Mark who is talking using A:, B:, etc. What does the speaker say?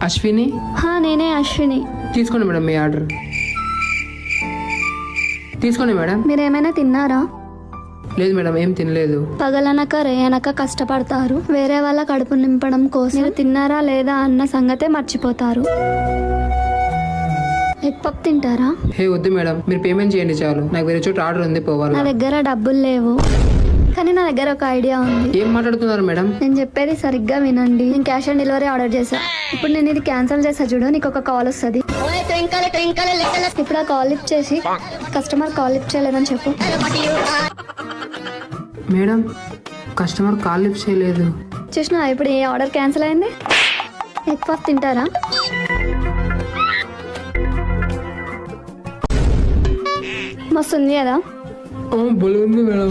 A: అశ్విని
B: నేనే అశ్విని.
A: తీసుకోండి మేడం మీ ఆర్డర్. తీసుకోండి మేడం.
B: మీరు ఏమైనా తిన్నారా?
A: లేదు మేడం, ఏం తినలేదు.
B: పగలనక రేయనక కష్టపడతారు వేరే వాళ్ళ కడుపు నింపడం కోసం. మీరు తిన్నారా లేదా అన్న సంగతే మర్చిపోతారు. ఎగ్ పప్ తింటారా?
A: హే వద్దు మేడం, మీరు పేమెంట్ చేయండి చాలు. నాకు వేరే చోట ఆర్డర్ ఉంది, పోవాలి.
B: నా దగ్గర డబ్బులు లేవు, కానీ నా దగ్గర ఒక ఐడియా ఉంది.
A: ఏం మాట్లాడుతున్నారు మేడం?
B: నేను చెప్పేది సరిగ్గా వినండి. నేను క్యాష్ ఆన్ డెలివరీ ఆర్డర్ చేశా. ఇప్పుడు నేను ఇది క్యాన్సిల్ చేసా చూడు, నీకు ఒక కాల్ వస్తుంది. ఇప్పుడు ఆ కాల్ లిఫ్ట్ చేసి కస్టమర్ కాల్ లిఫ్ట్ చేయలేదని చెప్పు.
A: మేడం, కస్టమర్ కాల్ లిఫ్ట్ చేయలేదు.
B: చూసినా ఇప్పుడు ఏ ఆర్డర్ క్యాన్సిల్ అయింది. ఎగ్ పఫ్ తింటారా? మస్తు ఉంది కదా.
A: బలం ఉంది మేడం.